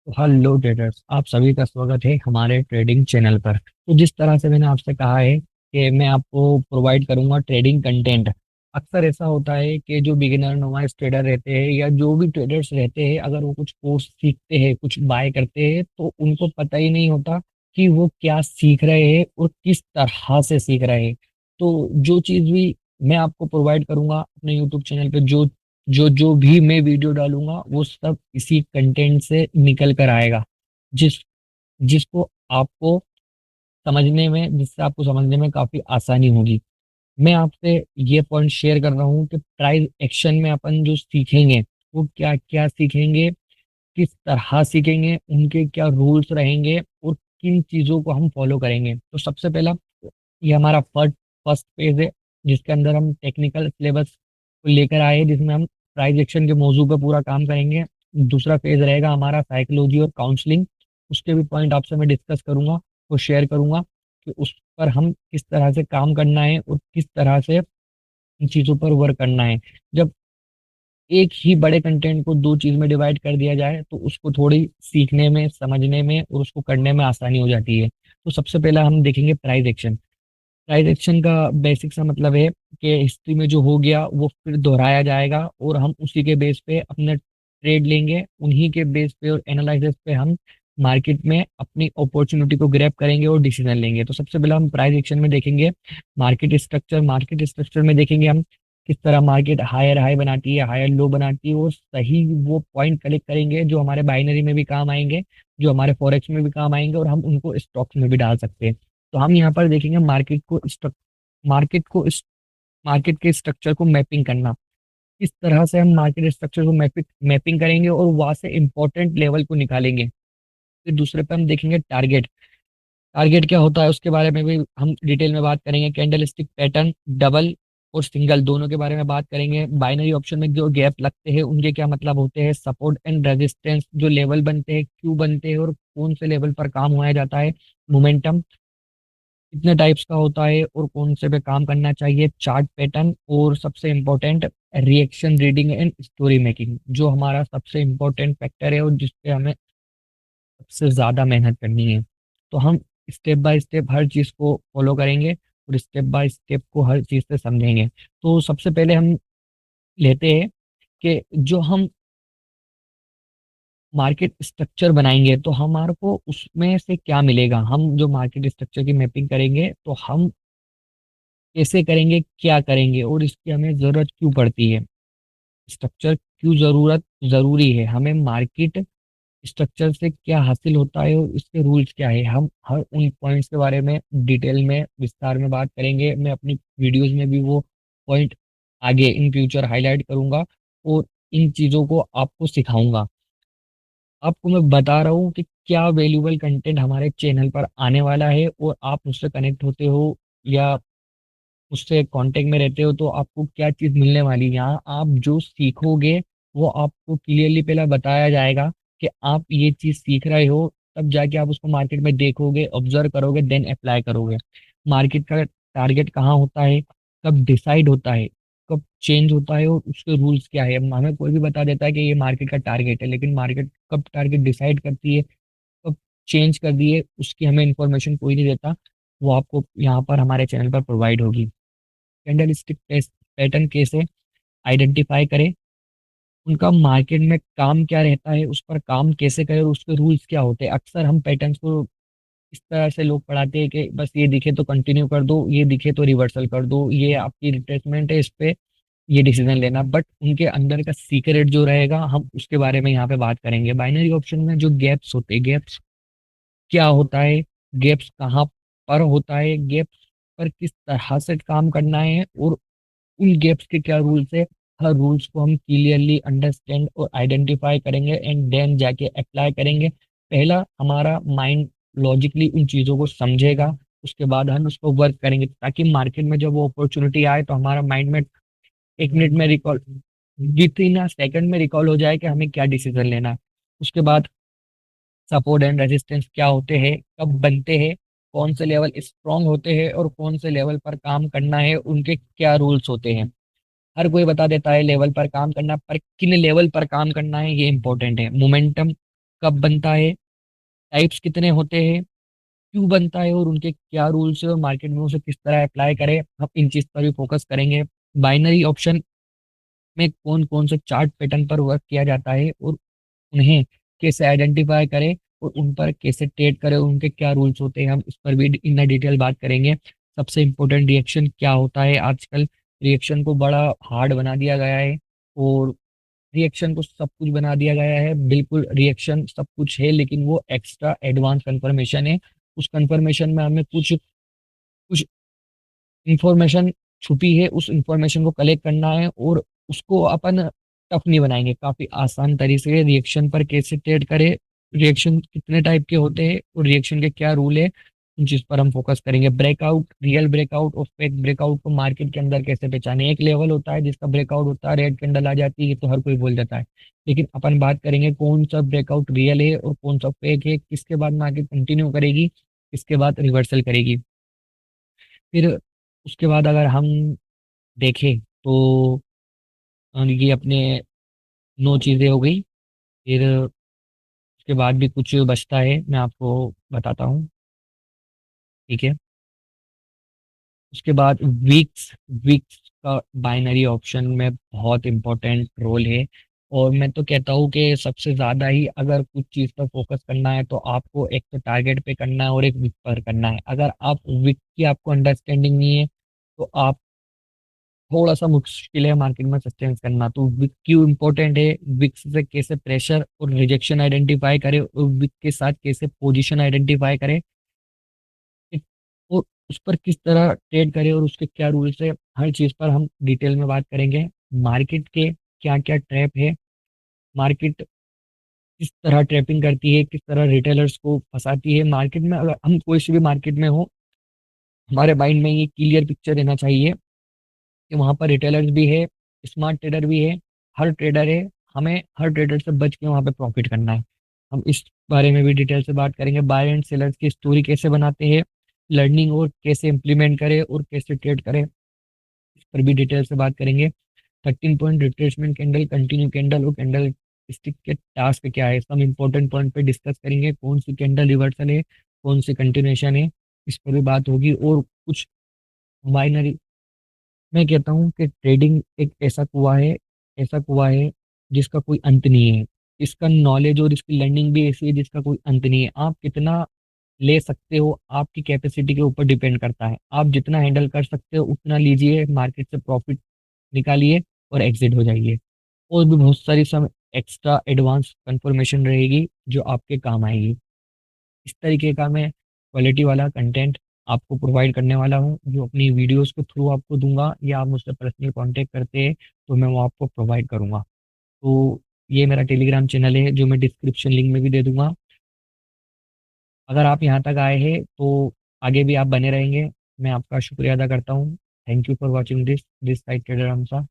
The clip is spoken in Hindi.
तो हेलो ट्रेडर्स, आप सभी का स्वागत है हमारे ट्रेडिंग चैनल पर। तो जिस तरह से मैंने आपसे कहा है कि मैं आपको प्रोवाइड करूंगा ट्रेडिंग कंटेंट। अक्सर ऐसा होता है कि जो बिगिनर नोवाइस ट्रेडर रहते हैं या जो भी ट्रेडर्स रहते हैं, अगर वो कुछ कोर्स सीखते हैं, कुछ बाय करते हैं, तो उनको पता ही नहीं होता कि वो क्या सीख रहे हैं और किस तरह से सीख रहे हैं। तो जो चीज़ भी मैं आपको प्रोवाइड करूंगा अपने यूट्यूब चैनल पे, जो जो जो भी मैं वीडियो डालूंगा वो सब इसी कंटेंट से निकल कर आएगा। जिस जिसको आपको समझने में जिससे आपको समझने में काफी आसानी होगी। मैं आपसे ये पॉइंट शेयर कर रहा हूँ कि प्राइस एक्शन में अपन जो सीखेंगे वो क्या क्या सीखेंगे, किस तरह सीखेंगे, उनके क्या रूल्स रहेंगे और किन चीज़ों को हम फॉलो करेंगे। तो सबसे पहला, ये हमारा फर्स्ट फर्स्ट पेज है जिसके अंदर हम टेक्निकल सिलेबस को लेकर आए हैं, जिसमें हम प्राइस एक्शन के मौजू पर पूरा काम करेंगे। दूसरा फेज रहेगा हमारा साइकोलॉजी और काउंसलिंग। उसके भी पॉइंट आपसे मैं डिस्कस करूंगा, वो शेयर करूंगा कि उस पर हम किस तरह से काम करना है और किस तरह से इन चीज़ों पर वर्क करना है। जब एक ही बड़े कंटेंट को दो चीज में डिवाइड कर दिया जाए तो उसको थोड़ी सीखने में, समझने में और उसको करने में आसानी हो जाती है। तो सबसे पहला हम देखेंगे प्राइस एक्शन। प्राइस एक्शन का बेसिक सा मतलब है कि हिस्ट्री में जो हो गया वो फिर दोहराया जाएगा और हम उसी के बेस पे अपने ट्रेड लेंगे। उन्हीं के बेस पे और एनालिसिस पे हम मार्केट में अपनी अपॉर्चुनिटी को ग्रैब करेंगे और डिसीजन लेंगे। तो सबसे पहले हम प्राइस एक्शन में देखेंगे मार्केट स्ट्रक्चर। मार्केट स्ट्रक्चर में देखेंगे हम किस तरह मार्केट हायर हाई बनाती है, हायर लो बनाती है, और सही वो पॉइंट कलेक्ट करेंगे जो हमारे बाइनरी में भी काम आएंगे, जो हमारे फॉरेक्स में भी काम आएंगे और हम उनको स्टॉक्स में भी डाल सकते हैं। तो हम यहाँ पर देखेंगे मार्केट को इस मार्केट के स्ट्रक्चर को मैपिंग करना। किस तरह से हम मार्केट स्ट्रक्चर को मैपिंग करेंगे और वहां से इंपॉर्टेंट लेवल को निकालेंगे। फिर दूसरे पे हम देखेंगे टारगेट। टारगेट क्या होता है उसके बारे में भी हम डिटेल में बात करेंगे। कैंडल स्टिक पैटर्न, डबल और सिंगल दोनों के बारे में बात करेंगे। बाइनरी ऑप्शन में जो गैप लगते हैं उनके क्या मतलब होते हैं। सपोर्ट एंड रेजिस्टेंस, जो लेवल बनते हैं क्यों बनते हैं और कौन से लेवल पर काम होया जाता है। मोमेंटम कितने टाइप्स का होता है और कौन से पे काम करना चाहिए। चार्ट पैटर्न, और सबसे important reaction reading and story making, जो हमारा सबसे इम्पोर्टेंट फैक्टर है और जिसपे हमें सबसे ज़्यादा मेहनत करनी है। तो हम स्टेप बाय स्टेप हर चीज़ को फॉलो करेंगे और स्टेप बाय स्टेप को हर चीज़ से समझेंगे। तो सबसे पहले हम लेते हैं कि जो हम मार्केट स्ट्रक्चर बनाएंगे तो हमारे को उसमें से क्या मिलेगा। हम जो मार्केट स्ट्रक्चर की मैपिंग करेंगे तो हम कैसे करेंगे, क्या करेंगे और इसकी हमें ज़रूरत क्यों पड़ती है। स्ट्रक्चर क्यों ज़रूरी है, हमें मार्केट स्ट्रक्चर से क्या हासिल होता है और इसके रूल्स क्या है। हम हर उन पॉइंट्स के बारे में डिटेल में विस्तार में बात करेंगे। मैं अपनी वीडियोस में भी वो पॉइंट आगे इन फ्यूचर हाईलाइट करूंगा और इन चीज़ों को आपको सिखाऊंगा। आपको मैं बता रहा हूँ कि क्या वैल्यूबल कंटेंट हमारे चैनल पर आने वाला है और आप मुझसे कनेक्ट होते हो या उससे कांटेक्ट में रहते हो तो आपको क्या चीज़ मिलने वाली है। यहाँ आप जो सीखोगे वो आपको क्लियरली पहला बताया जाएगा कि आप ये चीज़ सीख रहे हो, तब जाके आप उसको मार्केट में देखोगे, ऑब्जर्व करोगे, देन अप्लाई करोगे। मार्केट का टारगेट कहाँ होता है, कब डिसाइड होता है, कब चेंज होता है और उसके रूल्स क्या है। हमें कोई भी बता देता है कि ये मार्केट का टारगेट है, लेकिन मार्केट कब टारगेट डिसाइड करती है, कब चेंज कर दी है, उसकी हमें इंफॉर्मेशन कोई नहीं देता। वो आपको यहाँ पर हमारे चैनल पर प्रोवाइड होगी। कैंडल स्टिक पैटर्न कैसे आइडेंटिफाई करें, उनका मार्केट में काम क्या रहता है, उस पर काम कैसे करें और उसके रूल्स क्या होते हैं। अक्सर हम पैटर्न्स को इस तरह से लोग पढ़ाते हैं कि बस ये दिखे तो कंटिन्यू कर दो, ये दिखे तो रिवर्सल कर दो, ये आपकी रिट्रेसमेंट है, इस पे ये डिसीजन लेना। बट उनके अंदर का सीक्रेट जो रहेगा हम उसके बारे में यहाँ पे बात करेंगे। बाइनरी ऑप्शन में जो गैप्स होते हैं, गैप्स क्या होता है, गैप्स कहाँ पर होता है, गैप्स पर किस तरह से काम करना है और उन गैप्स के क्या रूल्स है। हर रूल्स को हम क्लियरली अंडरस्टैंड और आइडेंटिफाई करेंगे एंड देन जाके अप्लाई करेंगे। पहला हमारा माइंड लॉजिकली उन चीज़ों को समझेगा, उसके बाद हम उस पर वर्क करेंगे ताकि मार्केट में जब वो अपॉर्चुनिटी आए तो हमारा माइंड में 1 मिनट में recall, with in a second में रिकॉल हो जाए कि हमें क्या डिसीजन लेना है। उसके बाद सपोर्ट एंड रेजिस्टेंस क्या होते हैं, कब बनते हैं, कौन से लेवल स्ट्रांग होते हैं और कौन से लेवल पर काम करना है, उनके क्या रूल्स होते हैं। हर कोई बता देता है लेवल पर काम करना, पर किन लेवल पर काम करना है ये इंपॉर्टेंट है। मोमेंटम कब बनता है, टाइप्स कितने होते हैं, क्यों बनता है और उनके क्या रूल्स है और मार्केट में उसे किस तरह अप्लाई करें, हम इन चीज़ पर भी फोकस करेंगे। बाइनरी ऑप्शन में कौन कौन से चार्ट पैटर्न पर वर्क किया जाता है और उन्हें कैसे आइडेंटिफाई करें और उन पर कैसे ट्रेड करें, उनके क्या रूल्स होते हैं, हम इस पर भी इन डिटेल बात करेंगे। सबसे इम्पोर्टेंट, रिएक्शन क्या होता है। आजकल रिएक्शन को बड़ा हार्ड बना दिया गया है और रिएक्शन को सब कुछ बना दिया गया है। बिल्कुल रिएक्शन सब कुछ है, लेकिन वो एक्स्ट्रा एडवांस कंफर्मेशन है। उस कंफर्मेशन में हमें कुछ कुछ इंफॉर्मेशन छुपी है, उस इंफॉर्मेशन को कलेक्ट करना है और उसको अपन टफ नहीं बनाएंगे, काफ़ी आसान तरीके से रिएक्शन पर कैसे ट्रेड करें, रिएक्शन कितने टाइप के होते हैं और रिएक्शन के क्या रूल है, उन चीज़ पर हम फोकस करेंगे। ब्रेकआउट, रियल ब्रेकआउट और फेक ब्रेकआउट को मार्केट के अंदर कैसे पहचाने। एक लेवल होता है जिसका ब्रेकआउट होता है, रेड कैंडल आ जाती है तो हर कोई बोल जाता है, लेकिन अपन बात करेंगे कौन सा ब्रेकआउट रियल है और कौन सा फेक है, किसके बाद मार्केट कंटिन्यू करेगी, किसके बाद रिवर्सल करेगी। फिर उसके बाद अगर हम देखें तो ये अपने 9 चीज़ें हो गई। फिर उसके बाद भी कुछ बचता है, मैं आपको बताता हूँ, ठीक है। उसके बाद वीक्स, वीक्स का बाइनरी ऑप्शन में बहुत इंपॉर्टेंट रोल है और मैं तो कहता हूँ कि सबसे ज़्यादा ही अगर कुछ चीज़ पर फोकस करना है तो आपको एक तो टारगेट पे करना है और एक वीक पर करना है। अगर आप वीक की आपको अंडरस्टैंडिंग नहीं है तो आप थोड़ा सा मुश्किल है मार्केट में सस्टेन करना। तो विक क्यों इंपॉर्टेंट है, विक से कैसे प्रेशर और रिजेक्शन आइडेंटिफाई करें और विक के साथ कैसे पोजीशन आइडेंटिफाई करें, और उस पर किस तरह ट्रेड करें और उसके क्या रूल्स है, हर चीज़ पर हम डिटेल में बात करेंगे। मार्केट के क्या क्या ट्रैप है, मार्केट किस तरह ट्रैपिंग करती है, किस तरह रिटेलर्स को फंसाती है। मार्केट में अगर हम कोई सी भी मार्केट में हो, हमारे माइंड में ये क्लियर पिक्चर रहना चाहिए कि वहाँ पर रिटेलर्स भी है, स्मार्ट ट्रेडर भी है, हर ट्रेडर है। हमें हर ट्रेडर से बच के वहाँ पे प्रॉफिट करना है। हम इस बारे में भी डिटेल से बात करेंगे। बाय एंड सेलर्स की स्टोरी कैसे बनाते हैं, लर्निंग और कैसे इम्प्लीमेंट करें और कैसे ट्रेड करें, इस पर भी डिटेल से बात करेंगे। 13 point retracement candle, continue candle और कैंडल स्टिक के टास्क क्या है, सब इंपॉर्टेंट पॉइंट पे डिस्कस करेंगे। कौन सी कैंडल रिवर्सल है, कौन सी कंटिन्यूएशन है, इस पर भी बात होगी। और कुछ माइनर, मैं कहता हूँ कि ट्रेडिंग एक ऐसा कुआं है, ऐसा कुआं है जिसका कोई अंत नहीं है। इसका नॉलेज और इसकी लर्निंग भी ऐसी है जिसका कोई अंत नहीं है। आप कितना ले सकते हो आपकी कैपेसिटी के ऊपर डिपेंड करता है। आप जितना हैंडल कर सकते हो उतना लीजिए, मार्केट से प्रॉफिट निकालिए और एग्जिट हो जाइए। और भी बहुत सारी सब एक्स्ट्रा एडवांस कंफर्मेशन रहेगी जो आपके काम आएगी। इस तरीके का मैं क्वालिटी वाला कंटेंट आपको प्रोवाइड करने वाला हूँ, जो अपनी वीडियोस के थ्रू आपको दूंगा या आप मुझसे पर्सनल कांटेक्ट करते हैं तो मैं वो आपको प्रोवाइड करूंगा। तो ये मेरा टेलीग्राम चैनल है जो मैं डिस्क्रिप्शन लिंक में भी दे दूंगा। अगर आप यहाँ तक आए हैं तो आगे भी आप बने रहेंगे। मैं आपका शुक्रिया अदा करता हूँ। Thank you for watching this this side trader हमसा।